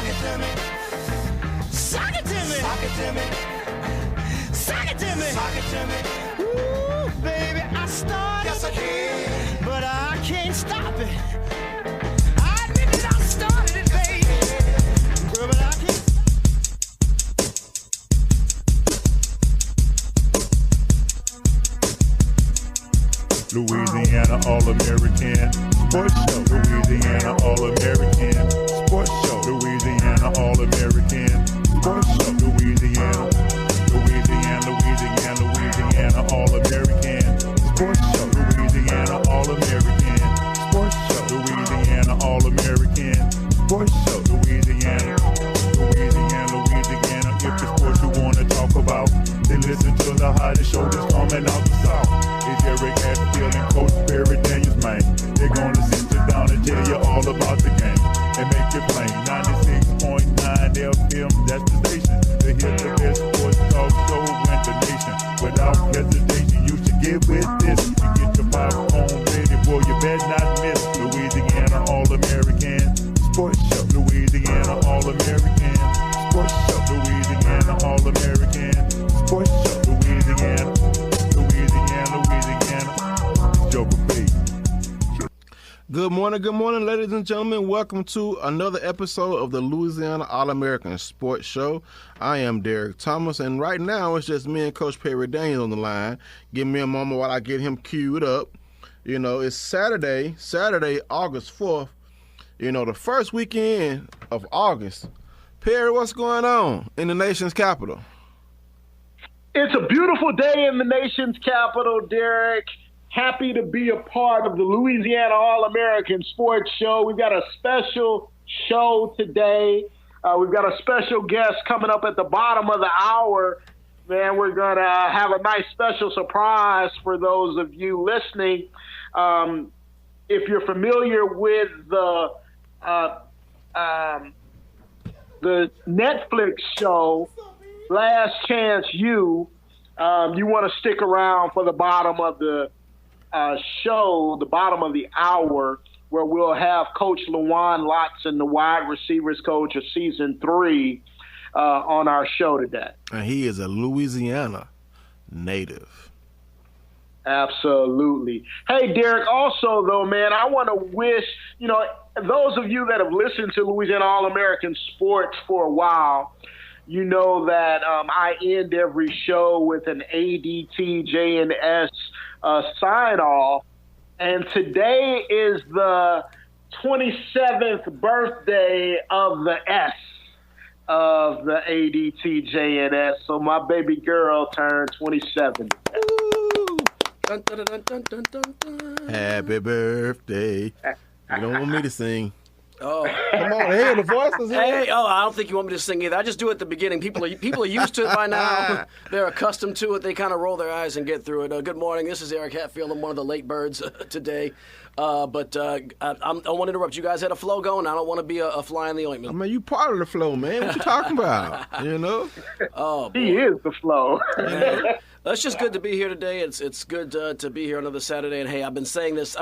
Sock it to me. Sock it to me. Sock it to me. Sock it to me. Sock it to me. Ooh, baby, I started. Yes, I can. But I can't stop it. I admit that I started it, baby. But I can't. Louisiana All-American Sports Show. Louisiana All-American Sports Show. Louisiana All-American Sports Show. Louisiana All-American Sports Show. Louisiana All-American Sports Show. Louisiana All-American Sports Show. Louisiana. If the sports you want to talk about, then listen to the hottest show that's coming out the South. It's Derrick Hatfield and Coach Perry Daniels, man. They're gonna sit you down and tell you all about the game and make it plain. 96.9 FM, that's the station. To hear the best sports talk show in the nation. Without hesitation, you should get with this. You get your popcorn ready, boy, you better not miss. Louisiana All-American Sports Show. Louisiana All-American Sports Show. Louisiana All-American Sports Show. Louisiana. Joker B. Good morning, ladies and gentlemen. Welcome to another episode of the Louisiana All-American Sports Show. I am Derrick Thomas, and right now it's just me and Coach Perry Daniels on the line. Give me a moment while I get him queued up. You know, it's Saturday, August 4th. You know, the first weekend of August. Perry, what's going on in the nation's capital? It's a beautiful day in the nation's capital, Derrick. Happy to be a part of the Louisiana All-American Sports Show. We've got a special show today. We've got a special guest coming up at the bottom of the hour. Man, we're going to have a nice special surprise for those of you listening. If you're familiar with the Netflix show, Last Chance U, you want to stick around for the bottom of the show, the bottom of the hour, where we'll have Coach Lawann Latson, the wide receivers coach of season 3, on our show today. And he is a Louisiana native. Absolutely. Hey, Derrick, also, though, man, I want to wish, those of you that have listened to Louisiana All-American Sports for a while, you know that I end every show with an ADT JNS sign-off. And today is the 27th birthday of the S of the ADT JNS. So my baby girl turned 27. Dun, dun, dun, dun, dun, dun, dun. Happy birthday. You don't want me to sing. Oh, come on, hey, the voice is here. Hey, I don't think you want me to sing either. I just do it at the beginning. People are used to it by now. They're accustomed to it. They kind of roll their eyes and get through it. Good morning. This is Derrick Hatfield. I'm one of the late birds today. But I don't want to interrupt. You guys had a flow going. I don't want to be a fly in the ointment. I mean, you part of the flow, man. What you talking about? You know? Oh, boy. He is the flow. It's just good to be here today. It's good to be here another Saturday. And hey, I've been setting this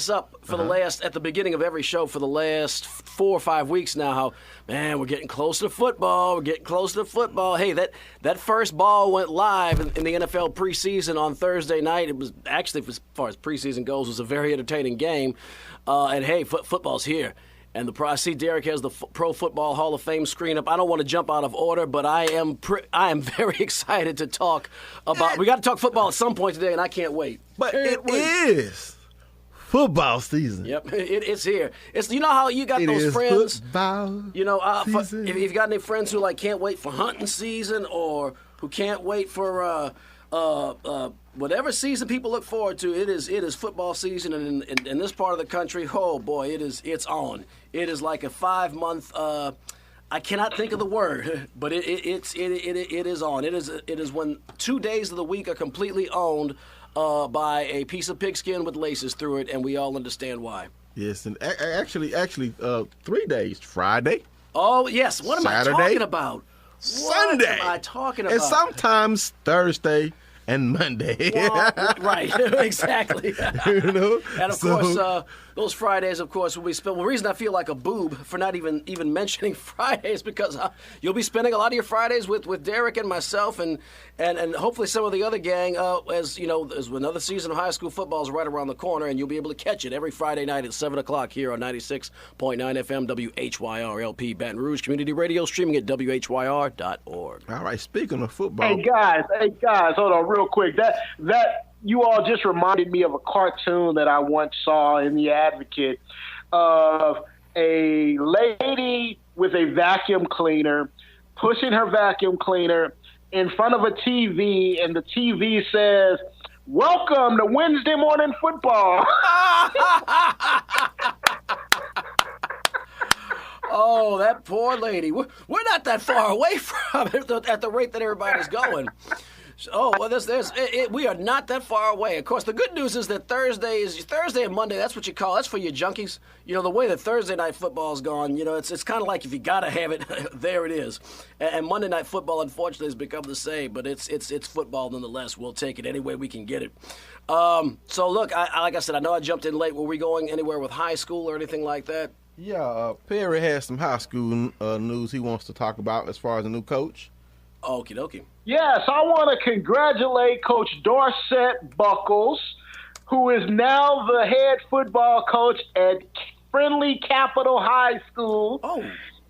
up for at the beginning of every show for the last 4 or 5 weeks now. How, man, we're getting close to football. Hey, that first ball went live in the NFL preseason on Thursday night. It was actually, as far as preseason goes, was a very entertaining game. And hey, football's here. And I see Derrick has the Pro Football Hall of Fame screen up. I don't want to jump out of order, but I am very excited to talk about. We got to talk football at some point today, and I can't wait. But it is football season. Yep, it's here. It's how you got those friends. Football season. If you've got any friends who can't wait for hunting season, or who can't wait for whatever season people look forward to, it is football season, and in this part of the country, oh boy, it's on. It is like a 5-month. I cannot think of the word, but it is on. It is when 2 days of the week are completely owned by a piece of pigskin with laces through it, and we all understand why. Yes, and actually, 3 days. Friday. Oh yes, what am Saturday, I talking about? Sunday. What am I talking about? And sometimes Thursday and Monday. Right, exactly. You know? And of course, Those Fridays, of course, will be spent. Well, the reason I feel like a boob for not even mentioning Fridays because you'll be spending a lot of your Fridays with Derrick and myself and hopefully some of the other gang. As you know, as another season of high school football is right around the corner, and you'll be able to catch it every Friday night at 7 o'clock here on 96.9 FM WHYR LP Baton Rouge Community Radio, streaming at WHYR.org. All right, speaking of football. Hey guys, hold on real quick. That you all just reminded me of a cartoon that I once saw in The Advocate of a lady with a vacuum cleaner pushing her vacuum cleaner in front of a TV, and the TV says, "Welcome to Wednesday morning football." Oh, that poor lady. We're not that far away from it at the rate that everybody's going. Oh, well, we are not that far away. Of course, the good news is that Thursday and Monday, that's what you call, that's for your junkies. You know, the way that Thursday night football's gone, you know, it's kind of like if you got to have it, there it is. And Monday night football, unfortunately, has become the same, but it's football nonetheless. We'll take it any way we can get it. So, look, like I said, I know I jumped in late. Were we going anywhere with high school or anything like that? Yeah, Perry has some high school news he wants to talk about as far as a new coach. Okie dokie. Yes, I want to congratulate Coach Dorset Buckles, who is now the head football coach at Friendly Capital High School. Oh.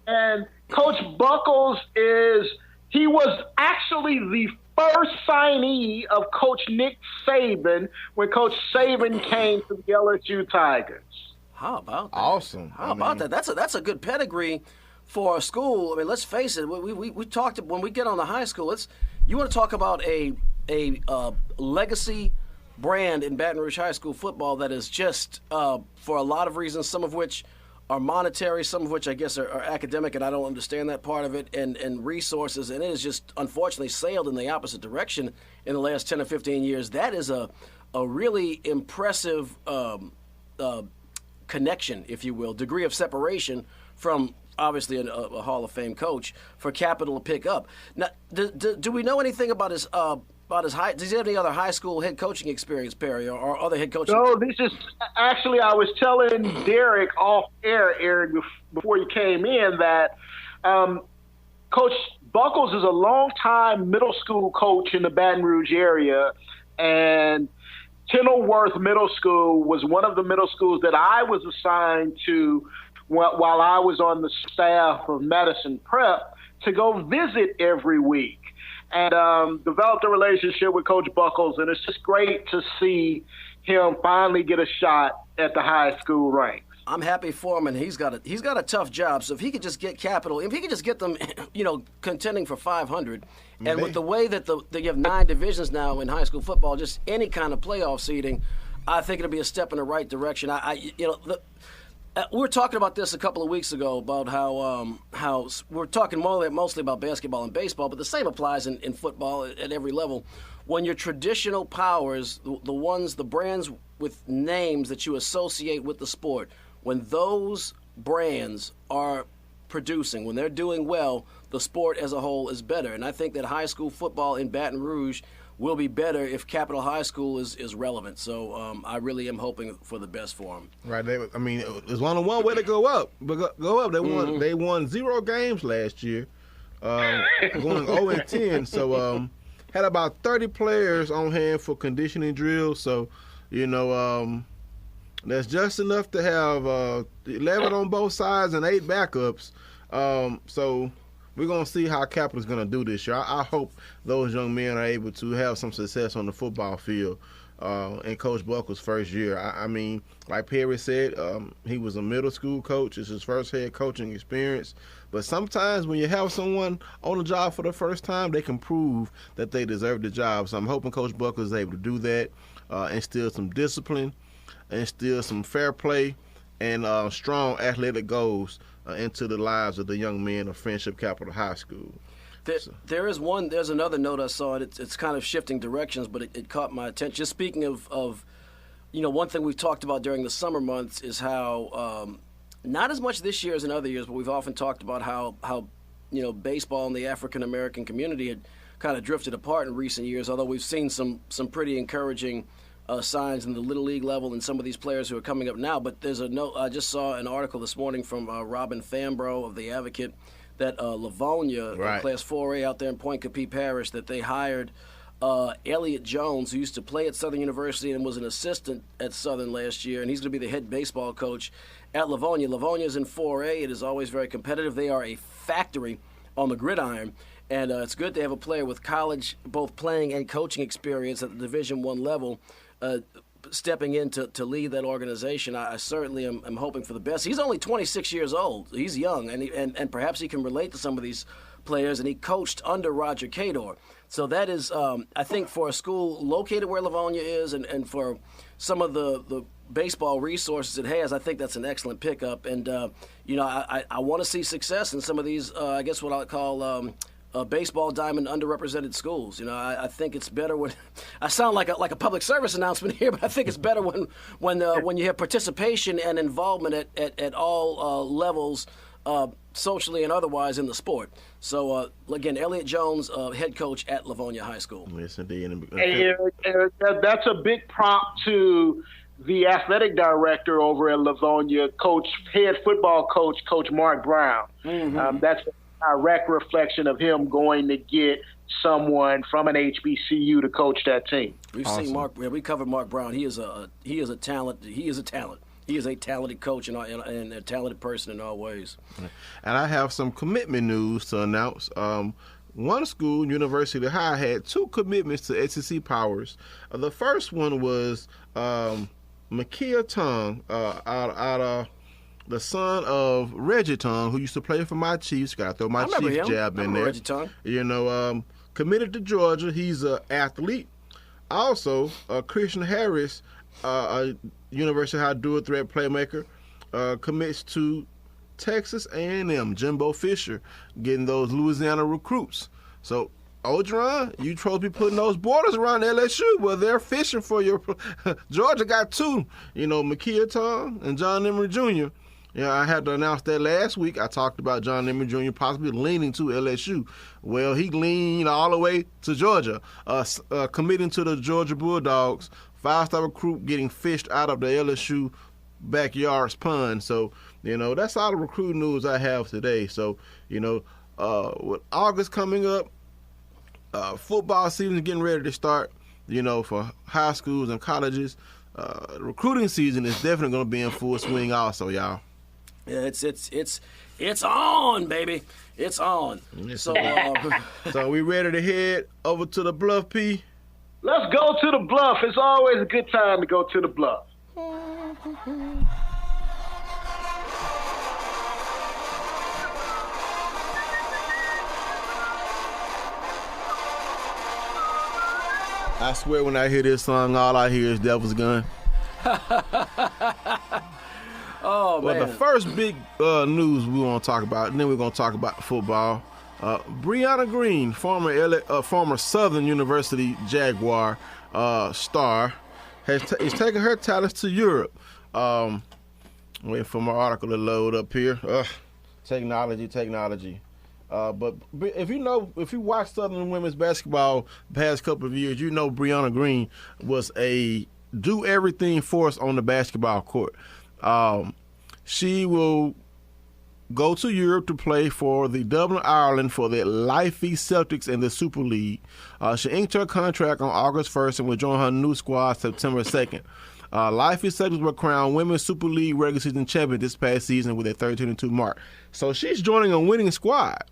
And Coach Buckles he was actually the first signee of Coach Nick Saban when Coach Saban came to the LSU Tigers. How about that? Awesome. How about that? That's a good pedigree for a school. I mean, let's face it. We talked when we get on the high school. You want to talk about a legacy brand in Baton Rouge high school football that is just for a lot of reasons, some of which are monetary, some of which I guess are academic, and I don't understand that part of it, and resources, and it has just unfortunately sailed in the opposite direction in the last 10 or 15 years. That is a really impressive connection, if you will, degree of separation from obviously a Hall of Fame coach for Capital to pick up. Now, do we know anything about his high? Does he have any other high school head coaching experience, Perry, or other head coaching? No, this is actually I was telling Derrick off air, Eric, before you came in that Coach Buckles is a longtime middle school coach in the Baton Rouge area, and Kenilworth Middle School was one of the middle schools that I was assigned to while I was on the staff of Madison Prep to go visit every week, and developed a relationship with Coach Buckles, and it's just great to see him finally get a shot at the high school ranks. I'm happy for him, and he's got a tough job. So if he could just get Capital, if he could just get them, contending for 500, and with the way that you have 9 divisions now in high school football, just any kind of playoff seeding, I think it'll be a step in the right direction. We were talking about this a couple of weeks ago about how we're talking mostly about basketball and baseball, but the same applies in football at every level. When your traditional powers, the brands with names that you associate with the sport, when those brands are producing, when they're doing well, the sport as a whole is better. And I think that high school football in Baton Rouge will be better if Capital High School is relevant. So I really am hoping for the best for them. Right. There's only one way to go up. But go up. They won 0 games last year, going 0-10. So had about 30 players on hand for conditioning drills. So that's just enough to have 11 on both sides and 8 backups. So we're going to see how Capital's going to do this year. I hope those young men are able to have some success on the football field in Coach Buckles' first year. I mean, like Perry said, he was a middle school coach. It's his first head coaching experience. But sometimes when you have someone on the job for the first time, they can prove that they deserve the job. So I'm hoping Coach Buckles is able to do that, instill some discipline, instill some fair play, and strong athletic goals into the lives of the young men of Friendship Capital High School. There's another note I saw. It's kind of shifting directions, but it caught my attention. Just speaking of one thing we've talked about during the summer months is how, not as much this year as in other years, but we've often talked about how baseball and the African American community had kind of drifted apart in recent years, although we've seen some pretty encouraging signs in the Little League level and some of these players who are coming up now. But there's I just saw an article this morning from Robin Fambro of The Advocate that Livonia, Class 4A out there in Point Coupee Parish, that they hired Elliott Jones, who used to play at Southern University and was an assistant at Southern last year, and he's going to be the head baseball coach at Livonia. Livonia's in 4A. It is always very competitive. They are a factory on the gridiron, and it's good to have a player with college, both playing and coaching experience at the Division I level, stepping in to lead that organization. I certainly am hoping for the best. He's only 26 years old. He's young, and perhaps he can relate to some of these players, and he coached under Roger Cador. So that is, I think, for a school located where Livonia is and for some of the baseball resources it has, I think that's an excellent pickup. And, I want to see success in some of these, I guess what I call baseball diamond underrepresented schools. I think it's better when I sound like a public service announcement here, but I think it's better when you have participation and involvement at all levels, socially and otherwise, in the sport. So again, Elliott Jones, head coach at Livonia High School. Yes, indeed. Eric, that's a big prompt to the athletic director over at Livonia, head football coach Mark Brown. Mm-hmm. That's a direct reflection of him going to get someone from an HBCU to coach that team. We've seen Mark. We covered Mark Brown. He is a talent. He is a talent. He is a talented coach and a talented person in all ways. And I have some commitment news to announce. One school, University High, had 2 commitments to SEC Powers. The first one was Makia Tong, out the son of Reggie Tong, who used to play for my Chiefs. Got to throw my Chiefs jab in there. Reggie Tong. Committed to Georgia. He's an athlete. Also, Christian Harris, a University High dual threat playmaker, commits to Texas A&M. Jimbo Fisher getting those Louisiana recruits. So, Odron, you supposed to be putting those borders around LSU. Well, they're fishing for your Georgia got 2, Makia Tong and John Emery Jr. I had to announce that last week. I talked about John Emery Jr. possibly leaning to LSU. Well, he leaned all the way to Georgia, committing to the Georgia Bulldogs. 5-star recruit getting fished out of the LSU backyard's pond. So, that's all the recruiting news I have today. So, with August coming up, football season is getting ready to start, for high schools and colleges. Recruiting season is definitely going to be in full swing also, y'all. Yeah, it's on, baby. It's on. So, so we ready to head over to the Bluff, P? Let's go to the Bluff. It's always a good time to go to the Bluff. I swear when I hear this song, all I hear is Devil's Gun. Oh, man. Well, the first big news we want to talk about, and then we're going to talk about football. Brianna Green, former Southern University Jaguar star, is taking her talents to Europe. Waiting for my article to load up here. Technology. But if you watch Southern women's basketball the past couple of years, Brianna Green was a do everything force on the basketball court. She will go to Europe to play for the Dublin, Ireland for the Lifey Celtics in the Super League. She inked her contract on August 1st and will join her new squad September 2nd. Lifey Celtics were crowned Women's Super League regular season champion this past season with a 13-2 mark. So she's joining a winning squad.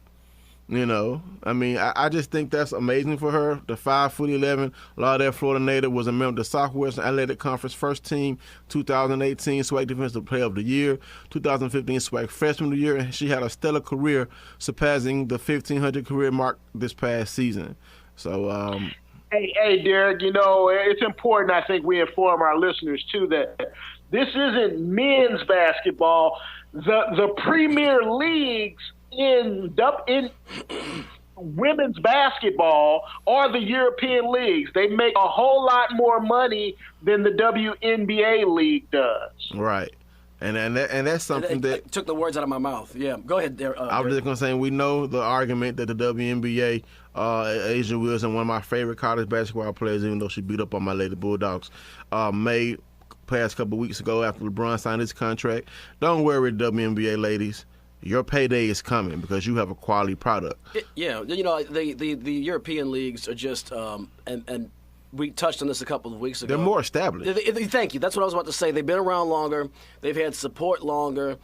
I just think that's amazing for her. The 5'11", Lauderdale, Florida native, was a member of the Southwestern Athletic Conference first team, 2018 SWAC Defensive Player of the Year, 2015 SWAC Freshman of the Year, and she had a stellar career, surpassing the 1,500 career mark this past season. So, Hey, Derek, it's important, I think, we inform our listeners, too, that this isn't men's basketball. The premier leagues in women's basketball are the European leagues. They make a whole lot more money than the WNBA league does. Right. And that's something that took the words out of my mouth. Yeah, go ahead, Derrick. I was just going to say, we know the argument that the WNBA, Asia Wilson, one of my favorite college basketball players, even though she beat up on my Lady Bulldogs, made past couple of weeks ago after LeBron signed his contract. Don't worry, WNBA ladies. Your payday is coming because you have a quality product. The European leagues are just and we touched on this a couple of weeks ago. They're more established. Thank you. That's what I was about to say. They've been around longer. They've had support longer.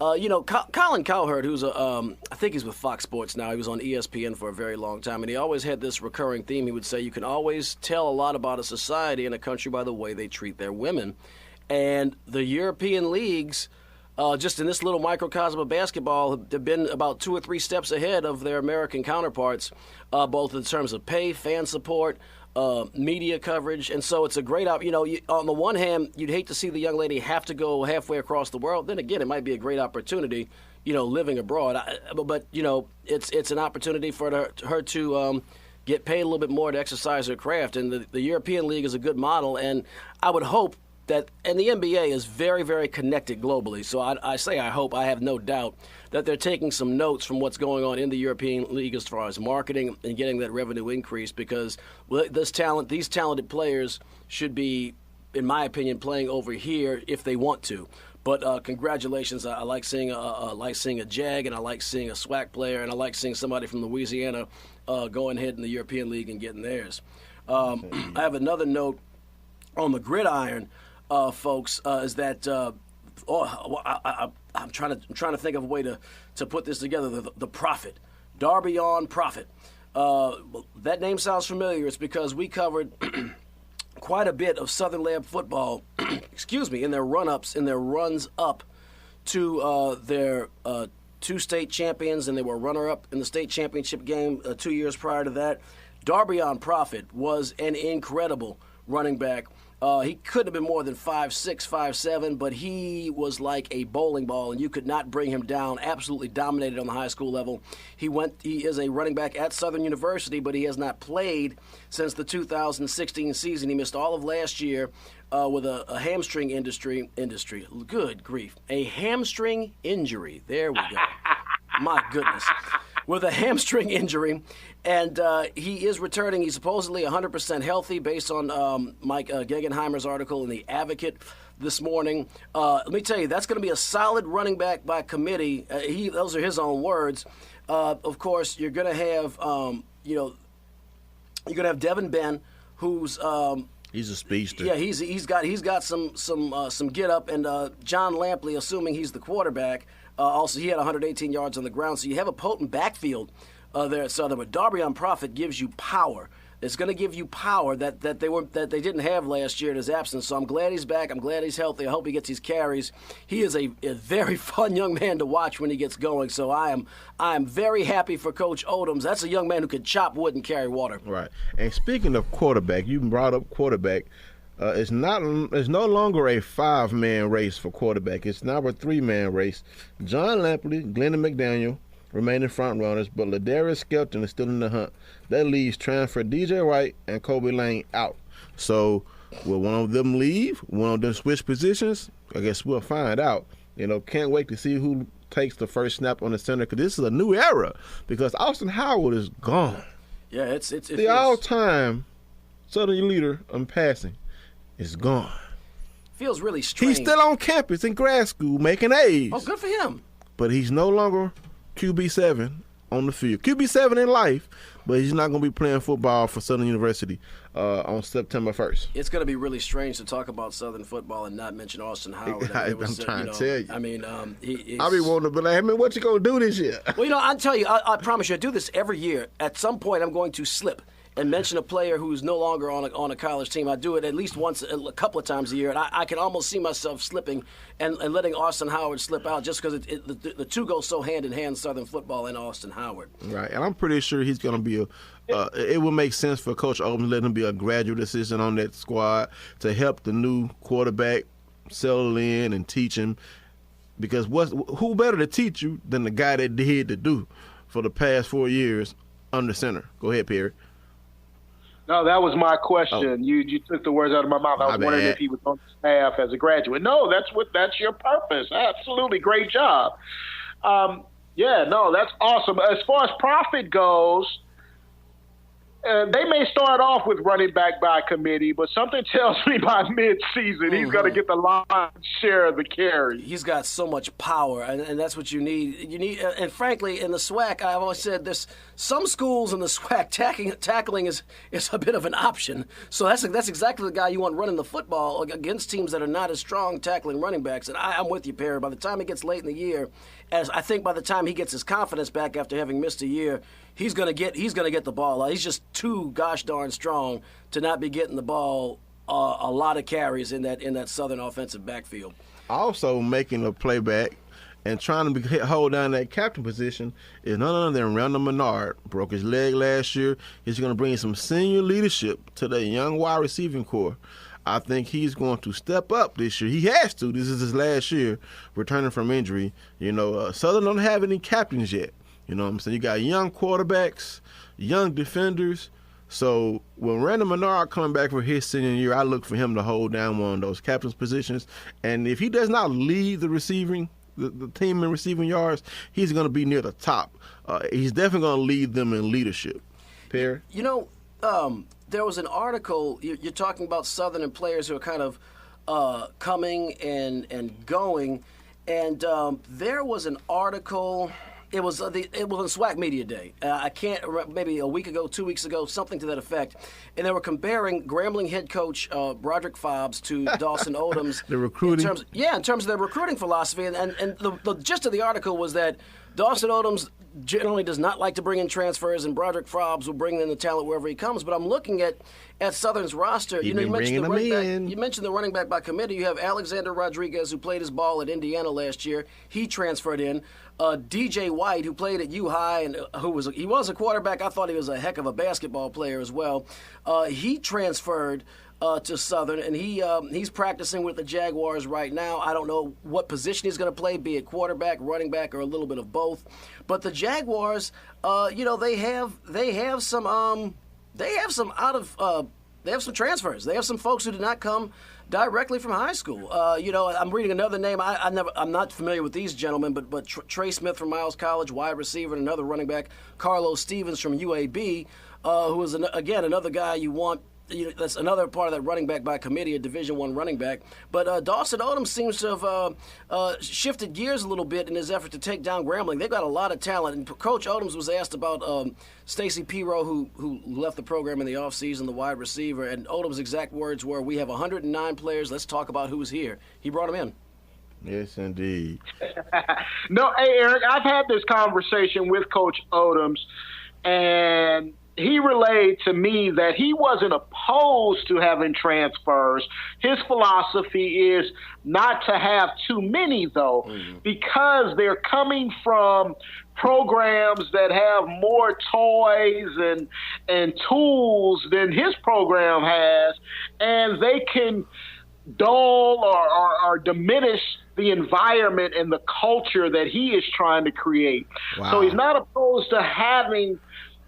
Colin Cowherd, who's I think he's with Fox Sports now. He was on ESPN for a very long time, and he always had this recurring theme. He would say, you can always tell a lot about a society and a country by the way they treat their women. And the European leagues, just in this little microcosm of basketball, have been about 2 or 3 steps ahead of their American counterparts, both in terms of pay, fan support, media coverage. And so it's a great on the one hand, you'd hate to see the young lady have to go halfway across the world. Then again, it might be a great opportunity, living abroad. But it's an opportunity for her to get paid a little bit more to exercise her craft. And the European League is a good model. And I would hope and the NBA is very, very connected globally. So I hope, I have no doubt that they're taking some notes from what's going on in the European League as far as marketing and getting that revenue increase, because these talented players should be, in my opinion, playing over here if they want to. But congratulations! I like seeing a Jag, and I like seeing a SWAC player, and I like seeing somebody from Louisiana going ahead in the European League and getting theirs. I have another note on the gridiron. Folks, is that I'm trying to think of a way to put this together. The Prophet, Darbion Prophet. That name sounds familiar. It's because we covered quite a bit of Southern Lab football. excuse me, in their runs up to their 2 state champions, and they were runner-up in the state championship game 2 years prior to that. Darbion Prophet was an incredible running back. He couldn't have been more than 5'6", 5'7", but he was like a bowling ball, and you could not bring him down. Absolutely dominated on the high school level. He is a running back at Southern University, but he has not played since the 2016 season. He missed all of last year with a hamstring industry. Good grief. A hamstring injury. There we go. My goodness. With a hamstring injury, and he is returning. He's supposedly 100% healthy based on Mike Gegenheimer's article in The Advocate this morning. Let me tell you, that's going to be a solid running back by committee. Those are his own words. Of course, you're going to have, you're going to have Devin Ben, who's he's a speedster. Yeah, he's got some get up, and John Lampley, assuming he's the quarterback. Also, he had 118 yards on the ground, so you have a potent backfield there at Southern. But Darbion Prophet gives you power. It's going to give you power that they didn't have last year in his absence. So I'm glad he's back. I'm glad he's healthy. I hope he gets these carries. He is a very fun young man to watch when he gets going. So I am very happy for Coach Odoms. That's a young man who can chop wood and carry water. Right. And speaking of quarterback, you brought up quarterback. It's no longer a 5-man race for quarterback. It's now a 3-man race. John Lampley, Glennon McDaniel remain in front runners, but Ladarius Skelton is still in the hunt. That leaves transfer DJ Wright and Kobe Lane out. So will one of them leave? One of them switch positions? I guess we'll find out. Can't wait to see who takes the first snap on the center, because this is a new era, because Austin Howard is gone. Yeah, it's the all-time Southern leader in passing is gone. Feels really strange. He's still on campus in grad school making A's. Oh, good for him. But he's no longer QB7 on the field. QB7 in life, but he's not going to be playing football for Southern University on September 1st. It's going to be really strange to talk about Southern football and not mention Austin Howard. I'm trying to tell you. I mean, I'll be wanting to be like, hey, what you going to do this year? Well, I'll tell you, I promise you, I do this every year. At some point, I'm going to slip and mention a player who's no longer on a college team. I do it at least once, a couple of times a year, and I can almost see myself slipping and letting Austin Howard slip out just because the two go so hand in hand, Southern football and Austin Howard. Right, and I'm pretty sure he's going to be it would make sense for Coach Oldham to let him be a graduate assistant on that squad to help the new quarterback settle in and teach him, because who better to teach you than the guy that did to do for the past 4 years under center? Go ahead, Perry. No, that was my question. Oh. You took the words out of my mouth. I was wondering if he was on staff as a graduate. No, that's your purpose. Absolutely, great job. That's awesome. As far as profit goes, they may start off with running back by committee, but something tells me by mid-season he's going to get the lion's share of the carry. He's got so much power, and that's what you need. And frankly, in the SWAC, I've always said this: some schools in the SWAC tackling is a bit of an option. So that's exactly the guy you want running the football against teams that are not as strong tackling running backs. And I'm with you, Perry. By the time it gets late in the year, as I think by the time he gets his confidence back after having missed a year, he's gonna get the ball. He's just too gosh darn strong to not be getting the ball a lot of carries in that Southern offensive backfield. Also making a playback and trying to hold down that captain position is none other than Randall Menard. Broke his leg last year. He's going to bring some senior leadership to the young wide receiving corps. I think he's going to step up this year. He has to. This is his last year returning from injury. Southern don't have any captains yet. You know what I'm saying? You got young quarterbacks, young defenders. So when Randall Menard coming back for his senior year, I look for him to hold down one of those captain's positions. And if he does not lead the team in receiving yards, he's going to be near the top. He's definitely going to lead them in leadership. Perry? There was an article, you're talking about Southern and players who are kind of coming and going, and there was an article. It was on SWAC Media Day. I can't remember, maybe a week ago, 2 weeks ago, something to that effect. And they were comparing Grambling head coach Broderick Fobbs to Dawson Odoms. The recruiting? In terms of their recruiting philosophy. And the gist of the article was that Dawson Odoms generally does not like to bring in transfers, and Broderick Fobbs will bring in the talent wherever he comes. But I'm looking at Southern's roster. You mentioned the running back by committee. You have Alexander Rodriguez, who played his ball at Indiana last year. He transferred in. DJ White, who played at U-High and he was a quarterback. I thought he was a heck of a basketball player as well. He transferred to Southern, and he's practicing with the Jaguars right now. I don't know what position he's going to play, be it quarterback, running back, or a little bit of both. But the Jaguars, they have some transfers. They have some folks who did not come directly from high school. I'm reading another name. I'm not familiar with these gentlemen, but Trey Smith from Miles College, wide receiver, and another running back, Carlos Stevens from UAB, who is another guy you want. That's another part of that running back by committee, a Division I running back. But Dawson Odom seems to have shifted gears a little bit in his effort to take down Grambling. They've got a lot of talent. And Coach Odoms was asked about Stacy Pirro, who left the program in the offseason, the wide receiver. And Odom's exact words were, "We have 109 players. Let's talk about who's here." He brought him in. Yes, indeed. No, hey, Eric, I've had this conversation with Coach Odoms, and he relayed to me that he wasn't opposed to having transfers. His philosophy is not to have too many, though, because they're coming from programs that have more toys and tools than his program has, and they can dull or diminish the environment and the culture that he is trying to create. Wow. So he's not opposed to having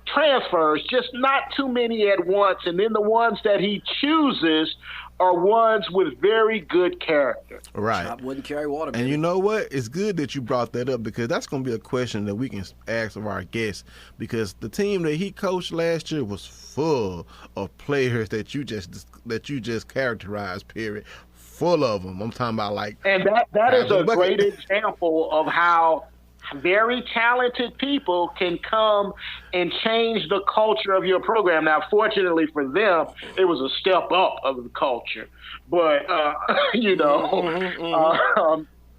transfers, just not too many at once, and then the ones that he chooses are ones with very good character. Right. Chop wouldn't carry water. And you know what? It's good that you brought that up, because that's going to be a question that we can ask of our guests, because the team that he coached last year was full of players that you just characterized, period. Full of them. I'm talking about and that is a great example of how very talented people can come and change the culture of your program. Now, fortunately for them, it was a step up of the culture. But,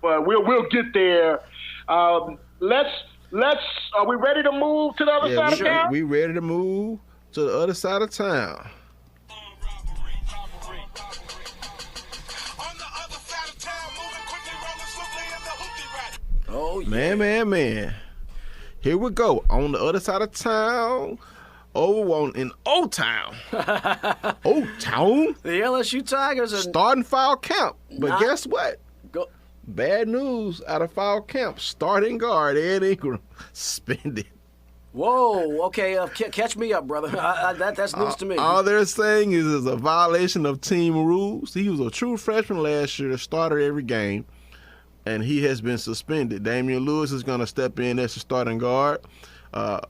but we'll get there. Are we ready to move to the other side of town? We ready to move to the other side of town. Oh, yeah. Man. Here we go. On the other side of town, in Old Town. Old Town. The LSU Tigers are starting fall camp. But guess what? Bad news out of fall camp. Starting guard Ed Ingram suspended. Whoa, okay, catch me up, brother. That's news to me. All they're saying is it's a violation of team rules. He was a true freshman last year that started every game, and he has been suspended. Damian Lewis is going to step in as a starting guard.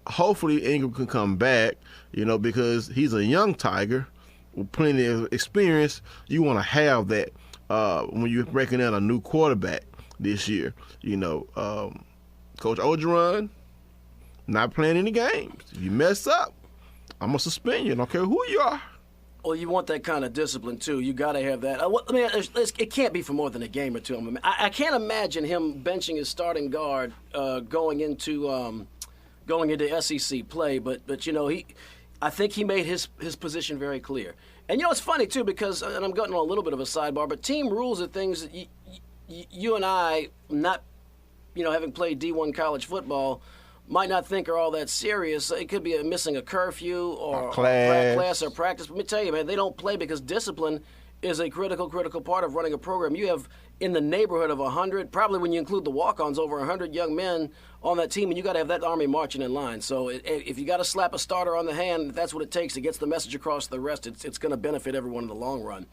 Hopefully Ingram can come back, because he's a young Tiger with plenty of experience. You want to have that when you're breaking in a new quarterback this year. Coach Orgeron, not playing any games. If you mess up, I'm going to suspend you. I don't care who you are. Well, you want that kind of discipline, too. You got to have that. It can't be for more than a game or two. I can't imagine him benching his starting guard going into SEC play. But I think he made his position very clear. And, it's funny, too, because, and I'm getting on a little bit of a sidebar, but team rules are things that you and I, not, having played D1 college football, might not think are all that serious. It could be missing a curfew or class or practice. But let me tell you, man, they don't play because discipline is a critical part of running a program. You have in the neighborhood of 100, probably when you include the walk-ons, over 100 young men on that team, and you got to have that army marching in line. So if you got to slap a starter on the hand, that's what it takes. It gets the message across to the rest. It's going to benefit everyone in the long run.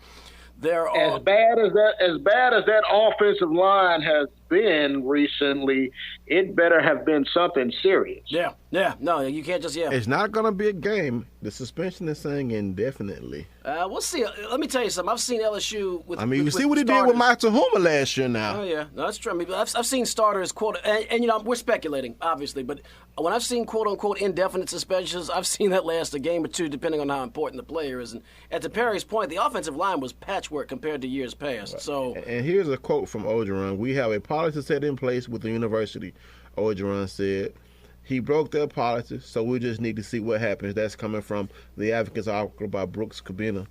As bad as that offensive line has been recently, it better have been something serious. Yeah. No, you can't just It's not going to be a game. The suspension is saying indefinitely. We'll see. Let me tell you something. I've seen LSU with. You see what he did with Mike Tahoma last year. Now. Oh yeah, no, that's true. I've seen starters quote, and we're speculating obviously, but when I've seen quote unquote indefinite suspensions, I've seen that last a game or two, depending on how important the player is. And at Perry's point, the offensive line was patchwork compared to years past. Right. So. And here's a quote from Orgeron: "We have a policy set in place with the university." Orgeron said. He broke their policy, so we just need to see what happens. That's coming from the Advocates article by Brooks Cabina.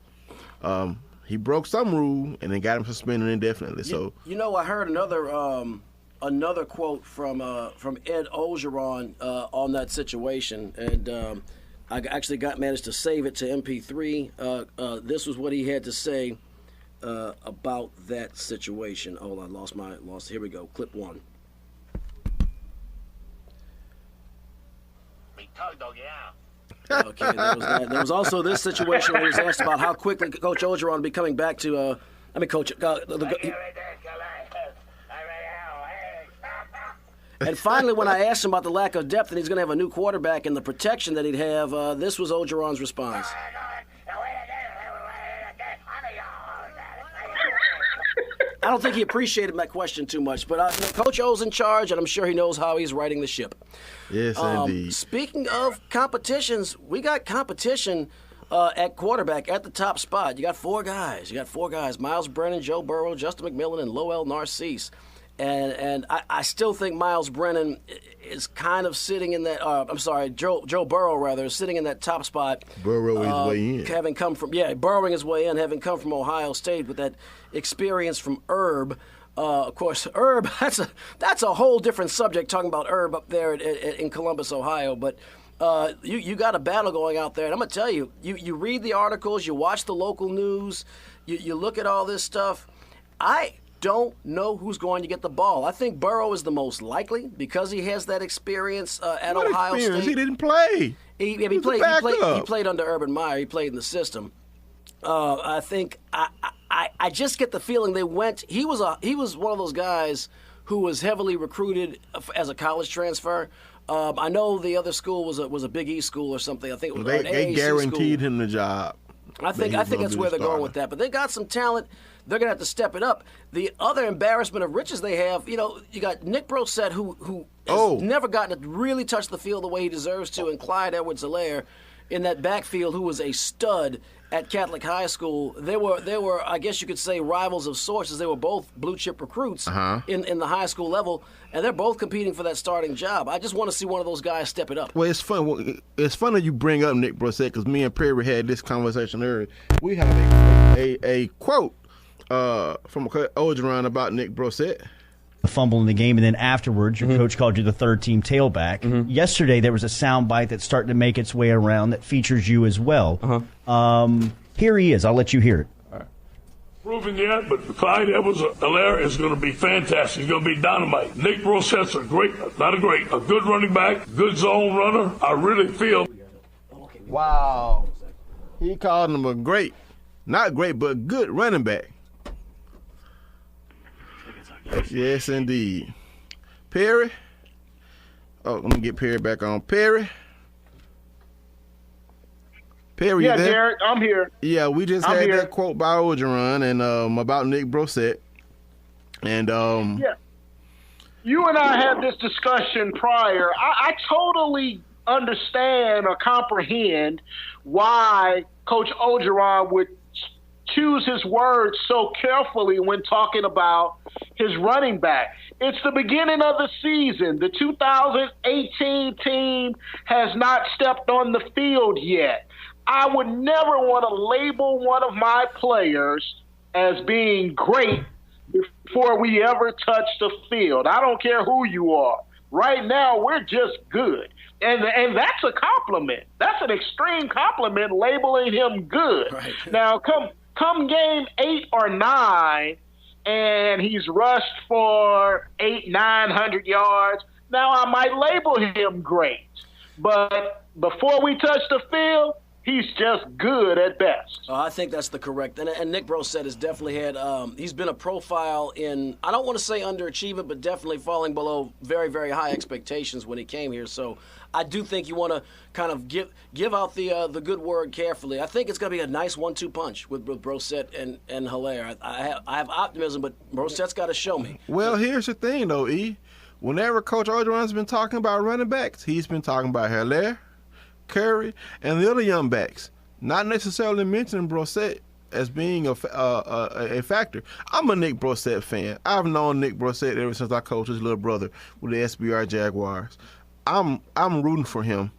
He broke some rule and then got him suspended indefinitely. So I heard another quote from Ed Orgeron on that situation, and I actually managed to save it to MP3. This was what he had to say about that situation. Hold on, here we go. Clip 1. Okay, there was also this situation where he was asked about how quickly Coach Orgeron will be coming back to. And finally, when I asked him about the lack of depth and he's going to have a new quarterback and the protection that he'd have, this was Orgeron's response. I don't think he appreciated my question too much, but Coach O's in charge, and I'm sure he knows how he's righting the ship. Yes, indeed. Speaking of competitions, we got competition at quarterback at the top spot. You got four guys. Miles Brennan, Joe Burrow, Justin McMillan, and Lowell Narcisse. And I still think Miles Brennan is kind of sitting in that. Joe Burrow rather is sitting in that top spot. Burrow his way in, burrowing his way in, having come from Ohio State with that experience from Herb. Of course, Herb. That's a whole different subject. Talking about Herb up there in Columbus, Ohio, but. You got a battle going out there, and I'm going to tell you, you read the articles, you watch the local news, you look at all this stuff. I don't know who's going to get the ball. I think Burrow is the most likely because he has that experience at Ohio State. He didn't play. He played under Urban Meyer. He played in the system. I think I just get the feeling they went. He was one of those guys who was heavily recruited as a college transfer. I know the other school was a Big East school or something. I think it was they guaranteed him the job. I think that's where they're going with that. But they got some talent. They're going to have to step it up. The other embarrassment of riches they have, you got Nick Brossette, who has never gotten to really touch the field the way he deserves to, and Clyde Edwards-Helaire in that backfield, who was a stud at Catholic High School. They were, I guess you could say, rivals of sorts, as they were both blue-chip recruits in the high school level, and they're both competing for that starting job. I just want to see one of those guys step it up. Well, it's fun. Well, it's funny you bring up Nick Brossette, because me and Perry had this conversation earlier. We have a quote from Orgeron about Nick Brossette. A fumble in the game, and then afterwards your coach called you the third-team tailback. Yesterday there was a soundbite that's starting to make its way around that features you as well. Here he is. I'll let you hear it. All right. Proven yet, but Clyde Edwards-Helaire is going to be fantastic. He's going to be dynamite. Nick Brosette's a good running back, good zone runner. I really feel. Wow. He called him a great, not great, but good running back. Yes, indeed. Perry. Oh, let me get Perry back on. Perry, you there? Derek, I'm here. Yeah, we just had that quote by Orgeron and about Nick Brossette. And yeah, you and I had this discussion prior. I totally understand or comprehend why Coach Orgeron would choose his words so carefully when talking about his running back. It's the beginning of the season. The 2018 team has not stepped on the field yet. I would never want to label one of my players as being great before we ever touch the field. I don't care who you are. Right now, we're just good. And that's a compliment. That's an extreme compliment, labeling him good. Right. Now, come game 8 or 9, and he's rushed for 900 yards. Now, I might label him great. But before we touch the field, he's just good at best. I think that's the correct. And Nick Brossette has definitely had he's been a profile in, I don't want to say underachievement, but definitely falling below very, very high expectations when he came here. So I do think you want to kind of give out the good word carefully. I think it's going to be a nice 1-2 punch with Brossette and Helaire. I have optimism, but Brossette's got to show me. Well, here's the thing, though, E. Whenever Coach Orgeron's been talking about running backs, he's been talking about Helaire, Curry, and the other young backs, not necessarily mentioning Brossette as being a factor. I'm a Nick Brossette fan. I've known Nick Brossette ever since I coached his little brother with the SBR Jaguars. I'm rooting for him.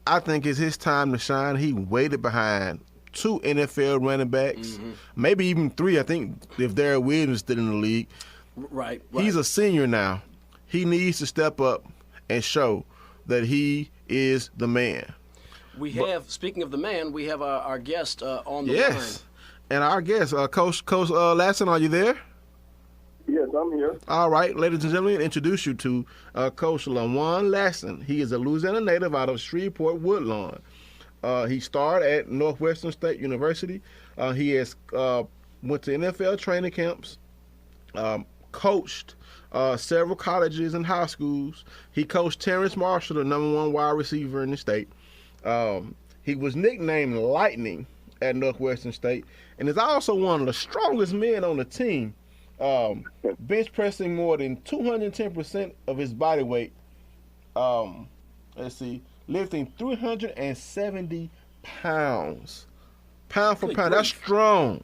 I think it's his time to shine. He waited behind 2 NFL running backs, maybe even 3. I think if Derrick Williams is still in the league. Right. He's a senior now. He needs to step up and show that he is the man. Speaking of the man, we have our guest on the line. Yes, and our guest, Coach Latson, are you there? Yes, I'm here. All right, ladies and gentlemen, introduce you to Coach Lawann Latson. He is a Louisiana native out of Shreveport, Woodlawn. He starred at Northwestern State University. He has went to NFL training camps, coached several colleges and high schools. He coached Terrence Marshall, the #1 wide receiver in the state. He was nicknamed Lightning at Northwestern State, and is also one of the strongest men on the team, bench pressing more than 210% of his body weight. Lifting 370 pounds. Pound for pound. That's strong.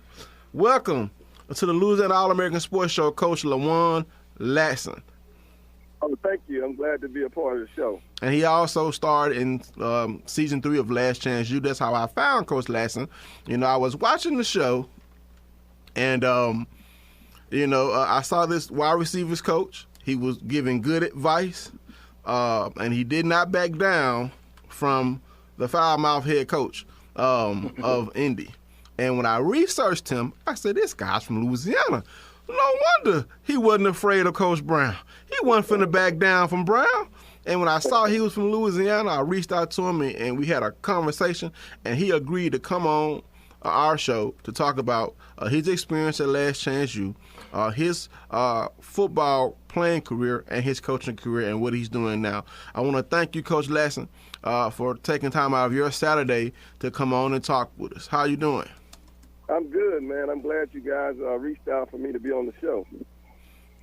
Welcome to the Louisiana All-American Sports Show, Coach Lawann Latson. Oh, thank you. I'm glad to be a part of the show. And he also starred in season 3 of Last Chance U. That's how I found Coach Latson. I was watching the show, and I saw this wide receivers coach. He was giving good advice, and he did not back down from the foul-mouthed head coach of Indy. And when I researched him, I said, this guy's from Louisiana. No wonder he wasn't afraid of Coach Brown. He wasn't finna back down from Brown. And when I saw he was from Louisiana, I reached out to him, and we had a conversation, and he agreed to come on our show to talk about his experience at Last Chance U, his football playing career, and his coaching career, and what he's doing now. I want to thank you, Coach Latson, for taking time out of your Saturday to come on and talk with us. How you doing? I'm good, man. I'm glad you guys reached out for me to be on the show.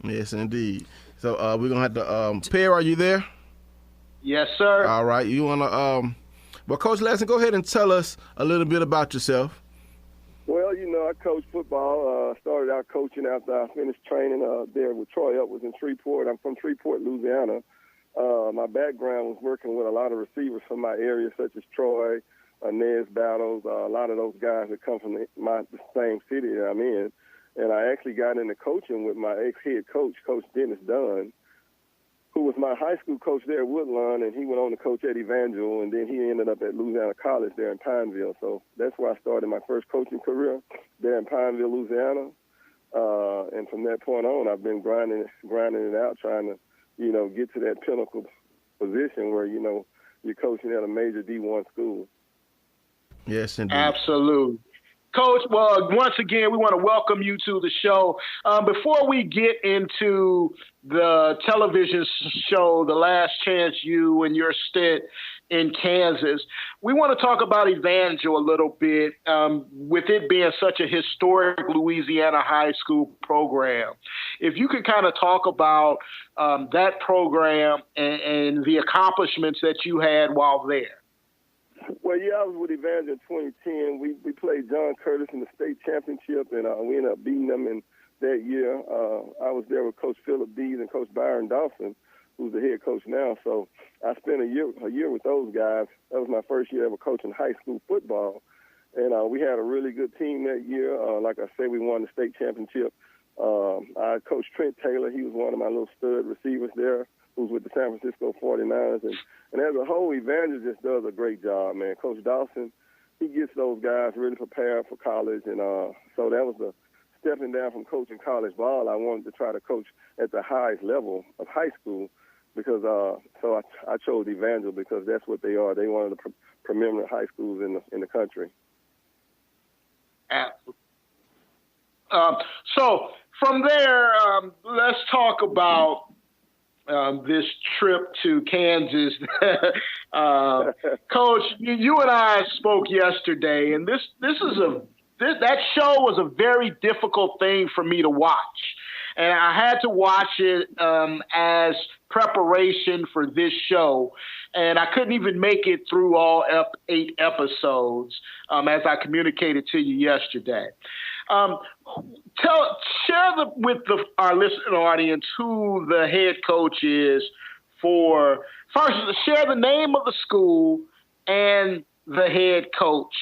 Yes, indeed. So we're going to have to Perry, are you there? Yes, sir. All right. You want to well, Coach Latson, go ahead and tell us a little bit about yourself. Well, I coached football. Started out coaching after I finished training there with Troy Upwards in Shreveport. I'm from Shreveport, Louisiana. My background was working with a lot of receivers from my area, such as Troy, Nez Battles, a lot of those guys that come from the same city that I'm in. And I actually got into coaching with my ex-head coach, Coach Dennis Dunn, who who was my high school coach there at Woodlawn, and he went on to coach at Evangel, and then he ended up at Louisiana College there in Pineville. So that's where I started my first coaching career, there in Pineville, Louisiana. And from that point on, I've been grinding it out, trying to, get to that pinnacle position where, you're coaching at a major D1 school. Yes, indeed. Absolutely. Coach, well, once again, we want to welcome you to the show. Before we get into the television show, The Last Chance U and your stint in Kansas, we want to talk about Evangel a little bit, with it being such a historic Louisiana high school program. If you could kind of talk about that program and the accomplishments that you had while there. Well, yeah, I was with Evangel in 2010. We played John Curtis in the state championship, and we ended up beating them in that year. I was there with Coach Phillip Dees and Coach Byron Dawson, who's the head coach now. So I spent a year with those guys. That was my first year ever coaching high school football. And we had a really good team that year. Like I say, we won the state championship. I coached Trent Taylor. He was one of my little stud receivers there, who's with the San Francisco 49ers. And as a whole, Evangel just does a great job, man. Coach Dawson, he gets those guys really prepared for college. And so that was the stepping down from coaching college ball. I wanted to try to coach at the highest level of high school because so I chose Evangel because that's what they are. They one of the preeminent high schools in the country. So from there, let's talk about this trip to Kansas. Coach, you and I spoke yesterday, and that show was a very difficult thing for me to watch. And I had to watch it as preparation for this show. And I couldn't even make it through all 8 episodes, as I communicated to you yesterday. Share with our listening audience who the head coach is for. First, share the name of the school and the head coach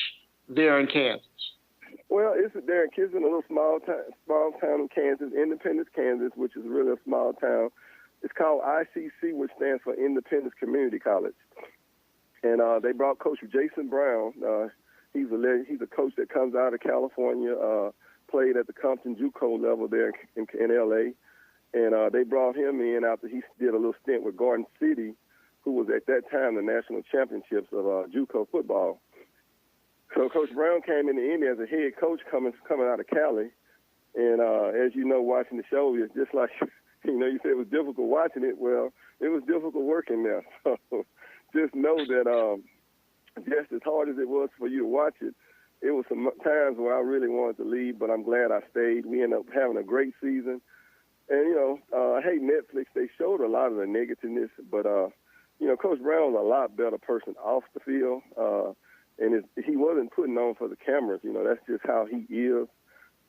there in Kansas. Well, it's there in Kansas, a little small town in Kansas, Independence, Kansas, which is really a small town. It's called ICC, which stands for Independence Community College. And they brought Coach Jason Brown. He's a coach that comes out of California, played at the Compton JUCO level there in L.A., and they brought him in after he did a little stint with Garden City, who was at that time the national championships of JUCO football. So Coach Brown came into Indy as a head coach coming out of Cali, and as you know, watching the show, it's just like, you said it was difficult watching it. Well, it was difficult working there. So just know that just as hard as it was for you to watch it, it was some times where I really wanted to leave, but I'm glad I stayed. We ended up having a great season. And, I hate Netflix. They showed a lot of the negativeness, but, Coach Brown was a lot better person off the field. And he wasn't putting on for the cameras. That's just how he is.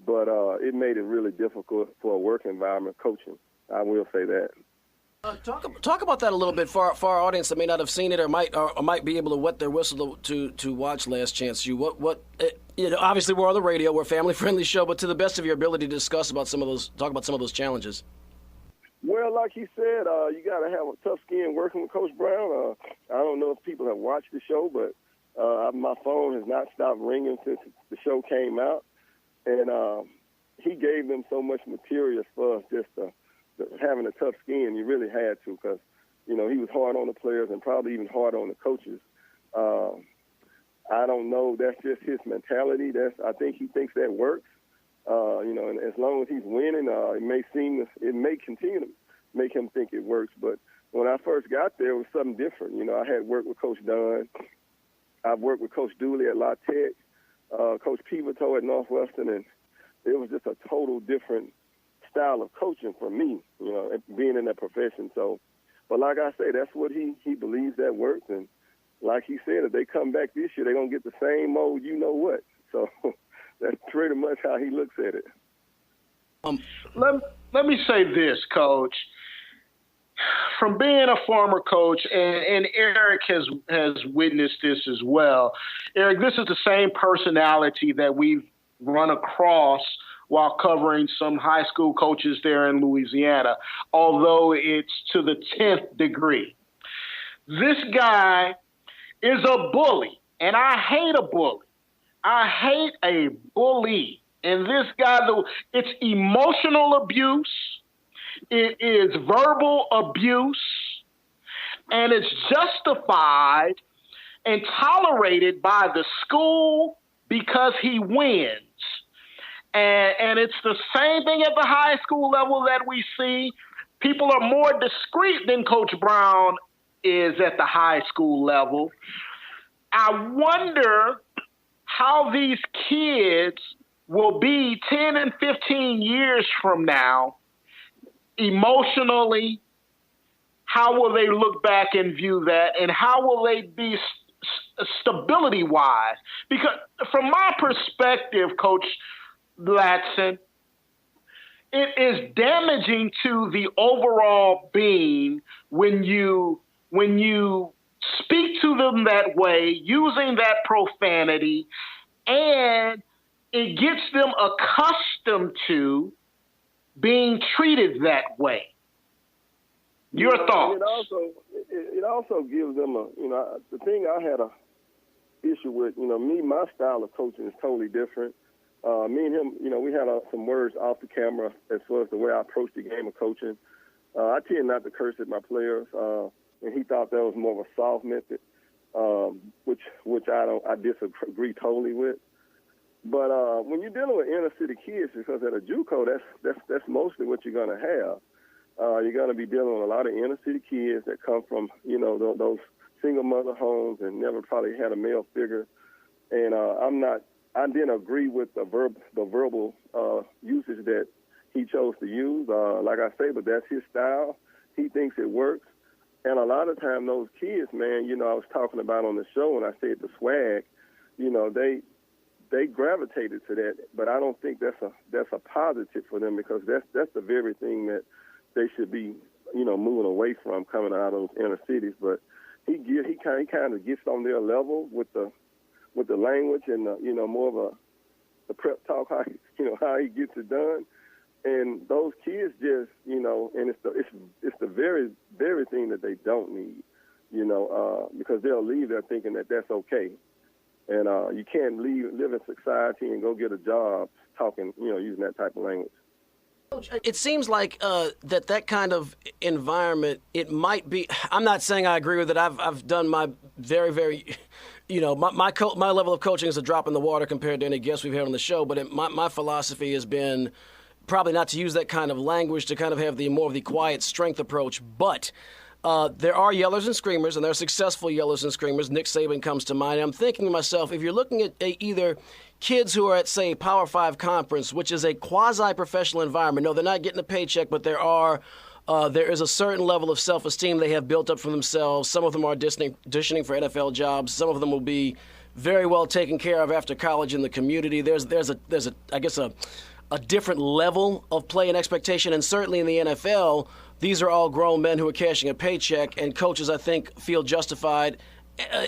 But it made it really difficult for a work environment coaching. I will say that. Talk about that a little bit for our audience that may not have seen it or might be able to wet their whistle to watch Last Chance U. Obviously we're on the radio, we're a family-friendly show, but to the best of your ability to talk about some of those challenges. Well, like he said, you got to have a tough skin working with Coach Brown. I don't know if people have watched the show, but my phone has not stopped ringing since the show came out, and he gave them so much material for us just having a tough skin. You really had to because, he was hard on the players and probably even hard on the coaches. I don't know. That's just his mentality. I think he thinks that works. And as long as he's winning, it may continue to make him think it works. But when I first got there, it was something different. I had worked with Coach Dunn. I've worked with Coach Dooley at La Tech, Coach Pivotal at Northwestern, and it was just a total different style of coaching for me, being in that profession. So, but like I say, that's what he believes that works. And like he said, if they come back this year, they're going to get the same old you-know-what. So that's pretty much how he looks at it. Let me say this, Coach. From being a former coach, and Eric has witnessed this as well. Eric, this is the same personality that we've run across while covering some high school coaches there in Louisiana, although it's to the 10th degree. This guy is a bully, and I hate a bully. I hate a bully. And this guy, it's emotional abuse, it is verbal abuse, and it's justified and tolerated by the school because he wins. And it's the same thing at the high school level that we see. People are more discreet than Coach Brown is at the high school level. I wonder how these kids will be 10 and 15 years from now, emotionally. How will they look back and view that? And how will they be stability-wise? Because from my perspective, Coach Latson, it is damaging to the overall being when you speak to them that way, using that profanity, and it gets them accustomed to being treated that way. Your thoughts? It also gives them the thing I had a issue with, my style of coaching is totally different. Me and him, we had some words off the camera as far as the way I approach the game of coaching. I tend not to curse at my players, and he thought that was more of a soft method, which I disagree totally with. But when you're dealing with inner city kids, because at a JUCO, that's mostly what you're going to have. You're going to be dealing with a lot of inner city kids that come from, those single mother homes and never probably had a male figure. And I didn't agree with the verbal usage that he chose to use. Like I say, but that's his style. He thinks it works. And a lot of time those kids, man, I was talking about on the show when I said the swag, they gravitated to that, but I don't think that's a positive for them, because that's the very thing that they should be, moving away from, coming out of those inner cities. But he kind of gets on their level with the language and more of the prep talk, how he gets it done. And those kids just, and it's the very, very thing that they don't need, because they'll leave there thinking that that's okay. And you can't live in society and go get a job talking, using that type of language. It seems like that kind of environment, it might be, I'm not saying I agree with it. I've done my very, very, my level of coaching is a drop in the water compared to any guest we've had on the show. But my philosophy has been probably not to use that kind of language, to kind of have more of the quiet strength approach. But there are yellers and screamers, and there are successful yellers and screamers. Nick Saban comes to mind. I'm thinking to myself, if you're looking at either kids who are at, say, Power 5 conference, which is a quasi-professional environment. No, they're not getting a paycheck, but there is a certain level of self-esteem they have built up for themselves. Some of them are auditioning for NFL jobs. Some of them will be very well taken care of after college in the community. There's a different level of play and expectation, and certainly in the NFL, these are all grown men who are cashing a paycheck, and coaches, I think, feel justified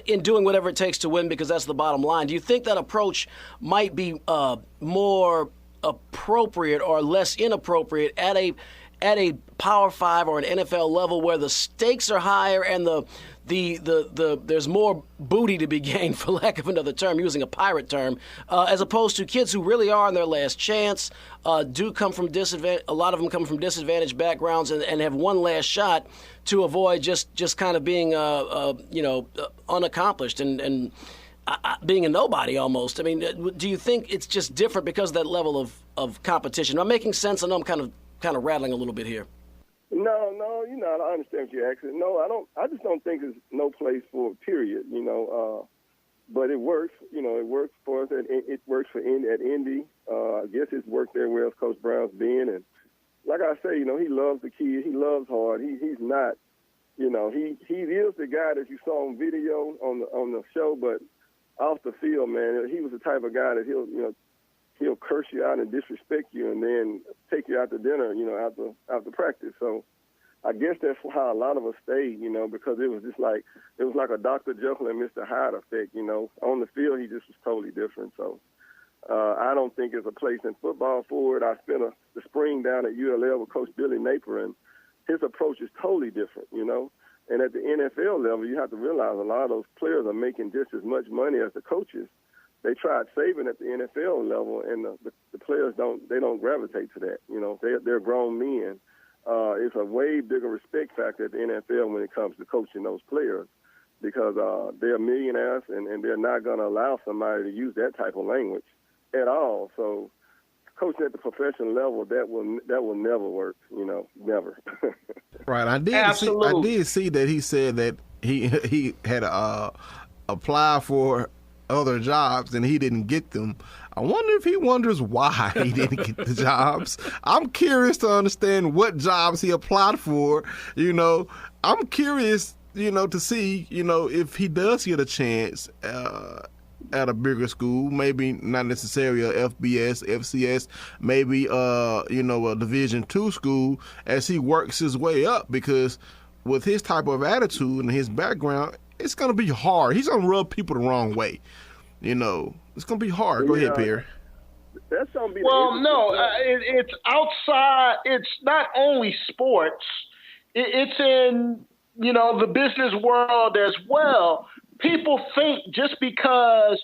in doing whatever it takes to win, because that's the bottom line. Do you think that approach might be more appropriate or less inappropriate at a Power 5 or an NFL level where the stakes are higher and there's more booty to be gained, for lack of another term, using a pirate term, as opposed to kids who really are on their last chance, do come from a lot of them come from disadvantaged backgrounds and have one last shot to avoid just kind of being unaccomplished and being a nobody almost. I mean, do you think it's just different because of that level of competition? Am I making sense? I know I'm kind of rattling a little bit here. No, I understand what you're asking. No, I don't. I just don't think there's no place for it, period. But it works. It works for us. It works for at Indy. I guess it's worked there where Coach Brown's been. And like I say, he loves the kid. He loves hard. He's not. He is the guy that you saw on video on the show, but off the field, man, he was the type of guy that he'll curse you out and disrespect you, and then take you out to dinner, after practice. So I guess that's how a lot of us stayed, because it was like a Dr. Jekyll and Mr. Hyde effect, On the field, he just was totally different. So I don't think there's a place in football for it. I spent the spring down at ULL with Coach Billy Napier, and his approach is totally different, you know. And at the NFL level, you have to realize a lot of those players are making just as much money as the coaches. They tried saving at the NFL level, and the players don't gravitate to that. You know, they're grown men. It's a way bigger respect factor at the NFL when it comes to coaching those players, because they're millionaires, and they're not going to allow somebody to use that type of language at all. So coaching at the professional level, that will never work, you know, never. Right. I did see that he said that he had applied for other jobs and he didn't get them. I wonder if he wonders why he didn't get the jobs. I'm curious to understand what jobs he applied for. You know, I'm curious, you know, to see, you know, if he does get a chance at a bigger school, maybe not necessarily a FBS, FCS, maybe you know, a Division II school, as he works his way up, because with his type of attitude and his background, it's going to be hard. He's going to rub people the wrong way. You know, it's going to be hard. Go ahead, Pierre. That's going to be it's outside. It's not only sports. It's in, you know, the business world as well. People think just because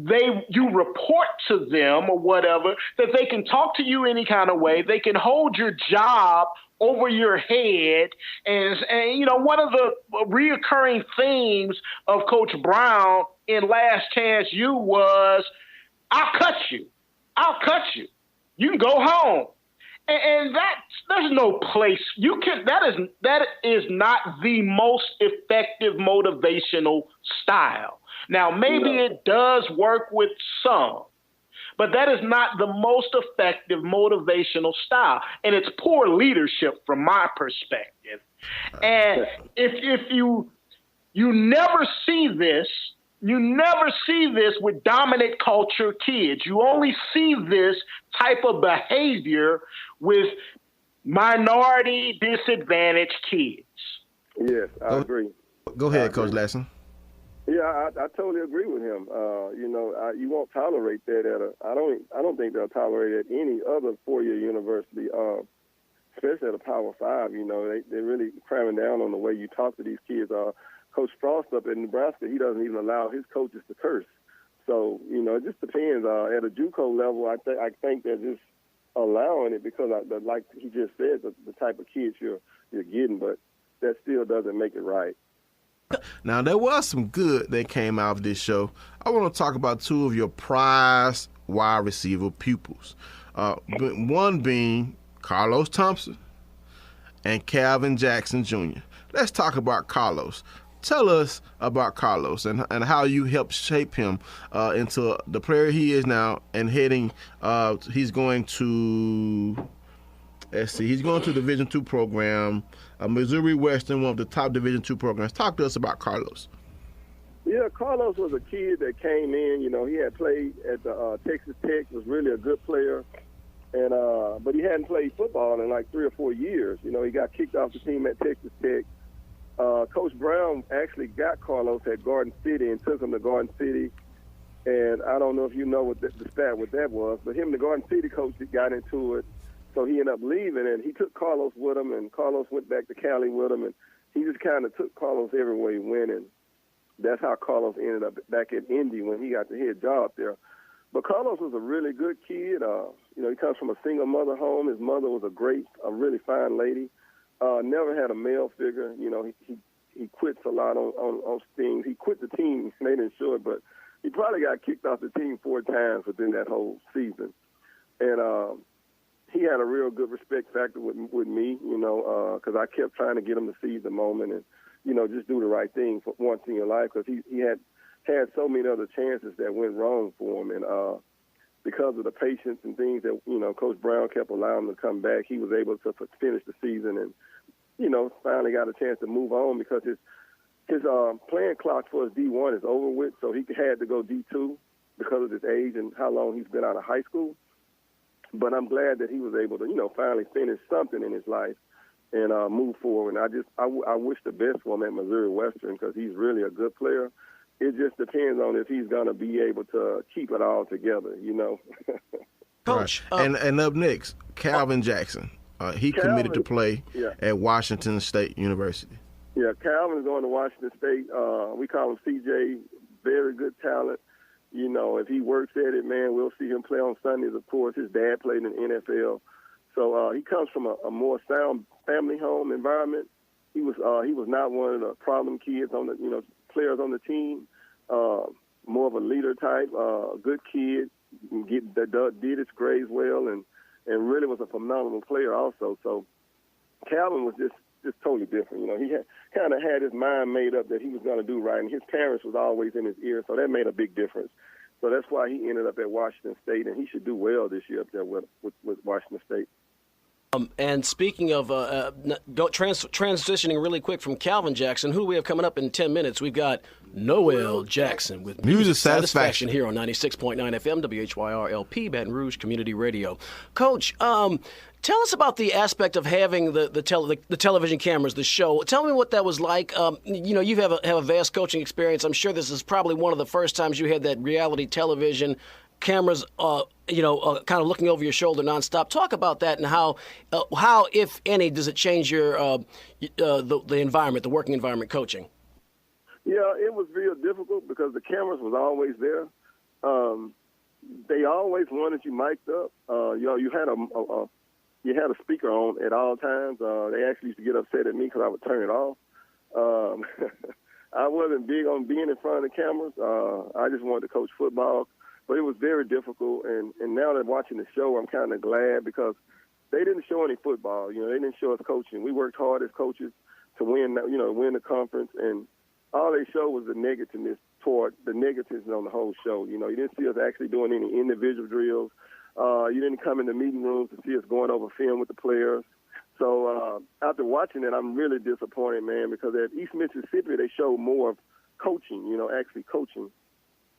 you report to them or whatever, that they can talk to you any kind of way. They can hold your job over your head. And you know, one of the reoccurring themes of Coach Brown in Last Chance U was, I'll cut you. I'll cut you. You can go home. And there's no place that is not the most effective motivational style. Now, maybe it does work with some, but that is not the most effective motivational style. And it's poor leadership from my perspective. And if you never see this, with dominant culture kids. You only see this type of behavior with minority disadvantaged kids. Yes, I agree. Go ahead, Coach Latson. Yeah, I totally agree with him. You know, you won't tolerate that I don't think they'll tolerate it at any other four-year university, especially at a Power 5. You know, they're really cramming down on the way you talk to these kids. Coach Frost up in Nebraska, he doesn't even allow his coaches to curse. So, you know, it just depends. At a JUCO level, I think they're just allowing it because, like he just said, the type of kids you're getting, but that still doesn't make it right. Now, there was some good that came out of this show. I want to talk about two of your prized wide receiver pupils. One being Carlos Thompson and Calvin Jackson Jr. Let's talk about Carlos. Tell us about Carlos and how you helped shape him into the player he is now, and heading. He's going to Division II program, Missouri Western, one of the top Division II programs. Talk to us about Carlos. Yeah, Carlos was a kid that came in. You know, he had played at the Texas Tech, was really a good player, and but he hadn't played football in like 3 or 4 years. You know, he got kicked off the team at Texas Tech. Coach Brown actually got Carlos at Garden City and took him to Garden City. And I don't know if you know what the stat with that was, but him and the Garden City coach got into it. So he ended up leaving, and he took Carlos with him, and Carlos went back to Cali with him, and he just kind of took Carlos everywhere he went, and that's how Carlos ended up back at Indy when he got the head job there. But Carlos was a really good kid. You know, he comes from a single mother home. His mother was a really fine lady. Never had a male figure. You know, he quits a lot on things. He quit the team. They didn't show it, but he probably got kicked off the team 4 times within that whole season. And he had a real good respect factor with me, you know, because I kept trying to get him to seize the moment and, you know, just do the right thing for once in your life, because he had so many other chances that went wrong for him. And because of the patience and things that, you know, Coach Brown kept allowing him to come back, he was able to finish the season and, you know, finally got a chance to move on, because his playing clock for his D1 is over with, so he had to go D2 because of his age and how long he's been out of high school. But I'm glad that he was able to, you know, finally finish something in his life and move forward. And I wish the best for him at Missouri Western, because he's really a good player. it just depends on if he's going to be able to keep it all together, you know. Coach. Right. And up next, Calvin Jackson. He committed to play at Washington State University. Yeah, Calvin's going to Washington State. We call him CJ, very good talent. You know, if he works at it, man, we'll see him play on Sundays, of course. His dad played in the NFL. So he comes from a more sound family home environment. He was not one of the problem kids on the, players on the team. More of a leader type, good kid, did his grades well, and really was a phenomenal player also. So Calvin was just totally different. You know, he kind of had his mind made up that he was going to do right, and his parents was always in his ear, so that made a big difference. So that's why he ended up at Washington State, and he should do well this year up there with Washington State. And speaking of transitioning really quick from Calvin Jackson, who do we have coming up in 10 minutes? We've got Noel Jackson with Music Satisfaction here on 96.9 FM, WHYR LP, Baton Rouge Community Radio. Coach, tell us about the aspect of having the television cameras, the show. Tell me what that was like. You have a vast coaching experience. I'm sure this is probably one of the first times you had that reality television cameras, kind of looking over your shoulder nonstop. Talk about that and how, if any, does it change your the environment, the working environment, coaching? Yeah, it was real difficult because the cameras was always there. They always wanted you mic'd up. You had a speaker on at all times. They actually used to get upset at me because I would turn it off. I wasn't big on being in front of the cameras. I just wanted to coach football. But it was very difficult, and now that watching the show, I'm kind of glad because they didn't show any football. They didn't show us coaching. We worked hard as coaches to win the conference, and all they showed was the negativeness on the whole show. You didn't see us actually doing any individual drills. You didn't come in the meeting rooms to see us going over film with the players. So after watching it, I'm really disappointed, man, because at East Mississippi, they showed more of coaching, actually coaching.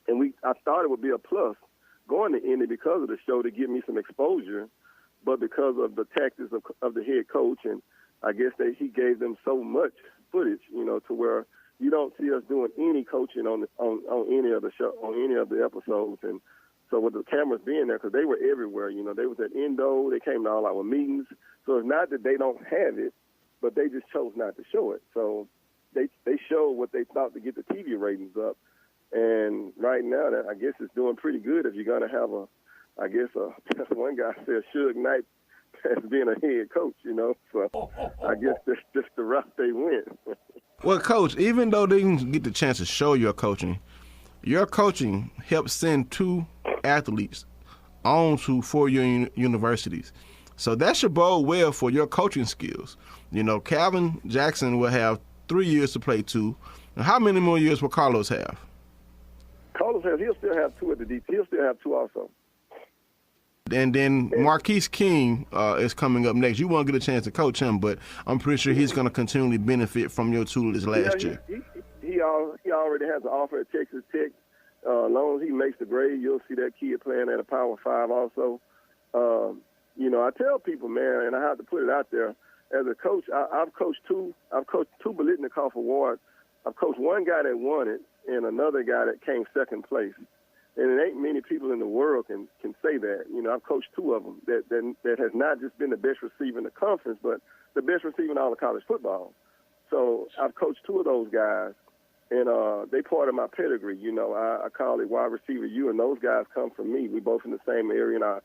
And I thought it would be a plus going to Indy because of the show to give me some exposure, but because of the tactics of the head coach, and I guess he gave them so much footage, to where you don't see us doing any coaching on any of the show, on any of the episodes. And so with the cameras being there, because they were everywhere, they was at Indo, they came to all our meetings. So it's not that they don't have it, but they just chose not to show it. So they showed what they thought to get the TV ratings up. And right now, I guess it's doing pretty good if you're going to have one guy said Suge Knight as being a head coach, So I guess that's just the route they went. Well, Coach, even though they didn't get the chance to show your coaching helped send 2 athletes on to 4-year universities. So that should bode well for your coaching skills. Calvin Jackson will have 3 years to play 2. And how many more years will Carlos have? Carlos says he'll still have 2 at the DT. He'll still have 2 also. And then Marquise King is coming up next. You won't get a chance to coach him, but I'm pretty sure he's going to continually benefit from your tutelage last year. He already has an offer at Texas Tech. As long as he makes the grade, you'll see that kid playing at a Power 5 also. I tell people, man, and I have to put it out there, as a coach, I've coached 2 Biletnikoff awards. I've coached one guy that won it and another guy that came second place. And it ain't many people in the world can say that. I've coached 2 of them that has not just been the best receiver in the conference, but the best receiver in all of college football. So I've coached 2 of those guys, and they part of my pedigree. I call it wide receiver U, and those guys come from me. We both in the same area, and I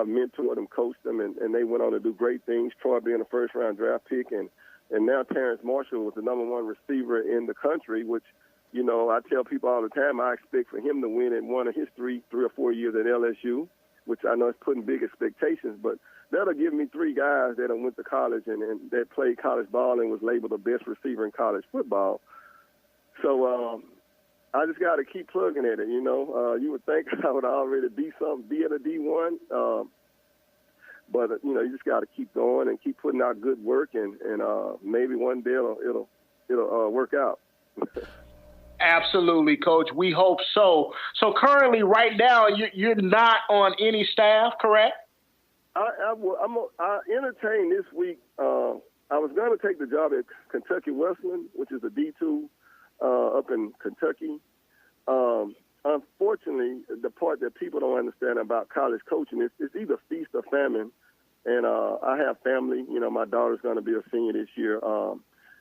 mentored them, coached them, and they went on to do great things. Troy being a first-round draft pick, and now Terrence Marshall was the number 1 receiver in the country, which, I tell people all the time I expect for him to win in one of his 3 or 4 years at LSU, which I know is putting big expectations. But that'll give me 3 guys that went to college and that played college ball and was labeled the best receiver in college football. So I just got to keep plugging at it, You would think I would already be at a D1. But, you just got to keep going and keep putting out good work, and maybe one day it'll work out. Absolutely, Coach. We hope so. So currently, right now, you're not on any staff, correct? I entertained this week. I was going to take the job at Kentucky Wesleyan, which is a D2 up in Kentucky. Unfortunately, the part that people don't understand about college coaching is it's either feast or famine. And I have family. You know, my daughter's going to be a senior this year.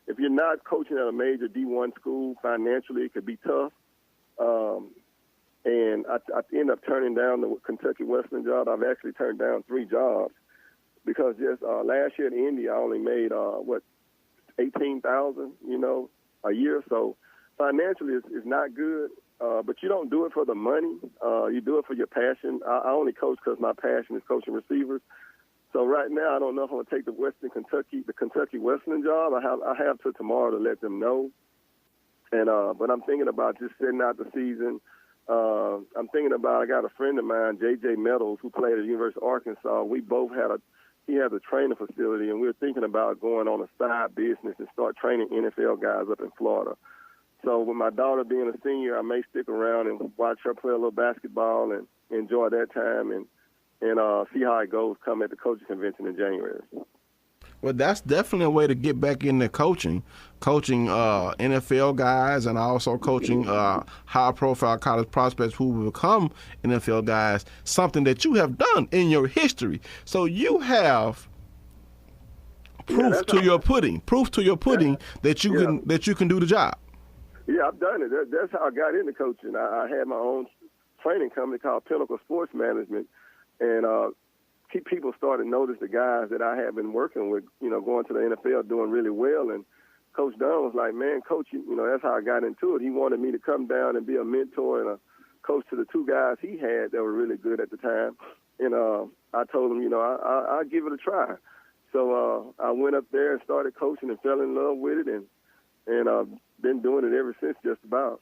If you're not coaching at a major D1 school, financially it could be tough. And I end up turning down the Kentucky Western job. I've actually turned down 3 jobs because just last year in Indy, I only made, $18,000, a year. So financially it's not good. But you don't do it for the money. You do it for your passion. I only coach because my passion is coaching receivers. So right now, I don't know if I'm going to take the Kentucky Western job. I have till tomorrow to let them know. And but I'm thinking about just sitting out the season. I'm thinking about, I got a friend of mine, J.J. Meadows, who played at the University of Arkansas. We both he has a training facility, and we were thinking about going on a side business and start training NFL guys up in Florida. So with my daughter being a senior, I may stick around and watch her play a little basketball and enjoy that time and see how it goes come at the coaching convention in January. Well, that's definitely a way to get back into coaching NFL guys and also coaching high-profile college prospects who will become NFL guys, something that you have done in your history. So you have proof to your pudding that you can do the job. Yeah, I've done it. That's how I got into coaching. I had my own training company called Pinnacle Sports Management, and people started to notice the guys that I had been working with, going to the NFL doing really well. And Coach Dunn was like, man, Coach, that's how I got into it. He wanted me to come down and be a mentor and a coach to the 2 guys he had that were really good at the time. And I told him, I'll give it a try. So I went up there and started coaching and fell in love with it, and been doing it ever since, just about.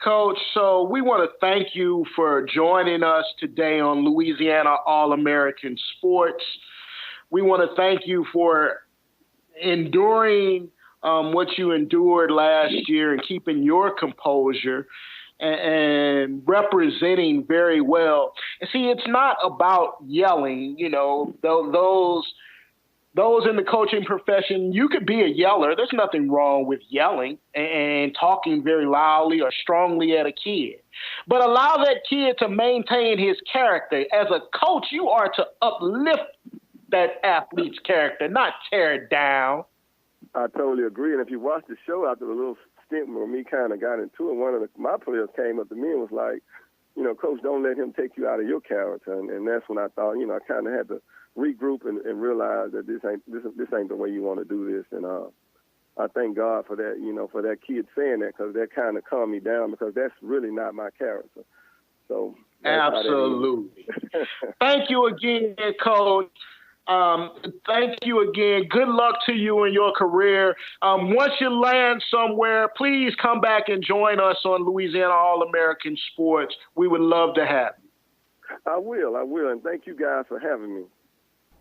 Coach, so we want to thank you for joining us today on Louisiana All-American Sports. We want to thank you for enduring what you endured last year and keeping your composure and representing very well. And see, it's not about yelling, those in the coaching profession, you could be a yeller. There's nothing wrong with yelling and talking very loudly or strongly at a kid. But allow that kid to maintain his character. As a coach, you are to uplift that athlete's character, not tear it down. I totally agree. And if you watch the show after the little stint where me kind of got into it, one of my players came up to me and was like, Coach, don't let him take you out of your character. And that's when I thought, I kind of had to regroup and realize that this ain't the way you want to do this. And I thank God for that, for that kid saying that, because that kind of calmed me down, because that's really not my character. So absolutely. Thank you again, Coach. Thank you again. Good luck to you in your career. Once you land somewhere, please come back and join us on Louisiana All-American Sports. We would love to have you. I will. And thank you guys for having me.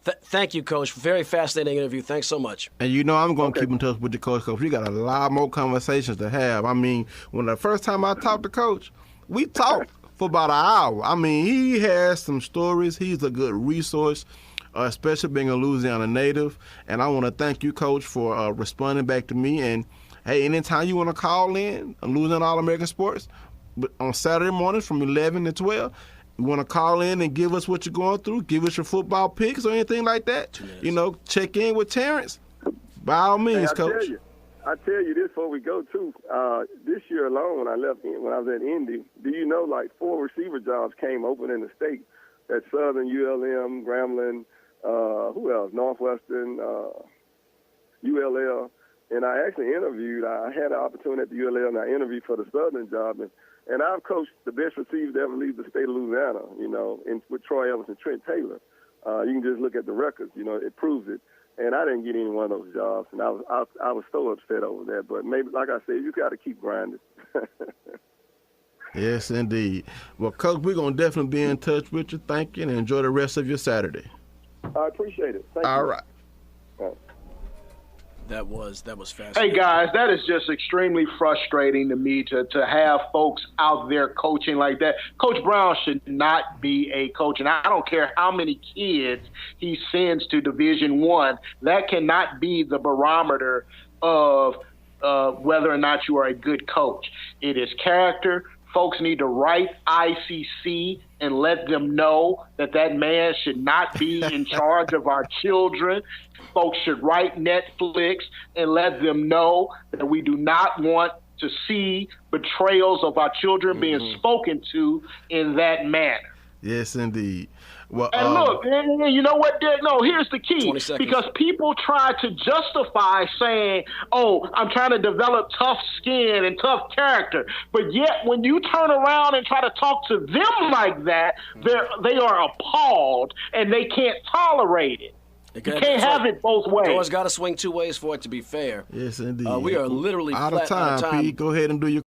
Thank you, Coach. Very fascinating interview. Thanks so much. And I'm going to keep in touch with the coach, because we got a lot more conversations to have. I mean, when the first time I talked to Coach, we talked for about an hour. I mean, he has some stories. He's a good resource, especially being a Louisiana native. And I want to thank you, Coach, for responding back to me. And, hey, anytime you want to call in on Louisiana All-American Sports on Saturday mornings from 11 to 12, you want to call in and give us what you're going through, give us your football picks or anything like that, check in with Terrence, by all means, hey, Coach. I tell you this before we go, too. This year alone, when I was at Indy, do you know, 4 receiver jobs came open in the state at Southern, ULM, Grambling, who else? Northwestern, ULL. And I actually interviewed. I had an opportunity at the ULL, and I interviewed for the Southern job. And I've coached the best receivers to ever leave the state of Louisiana, with Troy Evans and Trent Taylor. You can just look at the records, it proves it. And I didn't get any one of those jobs, and I was so upset over that. But maybe, like I said, you got to keep grinding. Yes, indeed. Well, Coach, we're going to definitely be in touch with you. Thank you, and enjoy the rest of your Saturday. I appreciate it. Thank you. All right. That was fascinating. Hey, guys, that is just extremely frustrating to me to have folks out there coaching like that. Coach Brown should not be a coach, and I don't care how many kids he sends to Division I. That cannot be the barometer of whether or not you are a good coach. It is character. Folks need to write ICC and let them know that that man should not be in charge of our children. Folks should write Netflix and let them know that we do not want to see betrayals of our children being spoken to in that manner. Yes, indeed. Well, and look, you know what, Derek? No, here's the key. 20 seconds. Because people try to justify saying, oh, I'm trying to develop tough skin and tough character. But yet when you turn around and try to talk to them like that, they are appalled and they can't tolerate it. You can't have it both ways. You always got to swing two ways for it to be fair. Yes, indeed. We are literally out of time, Pete. Go ahead and do your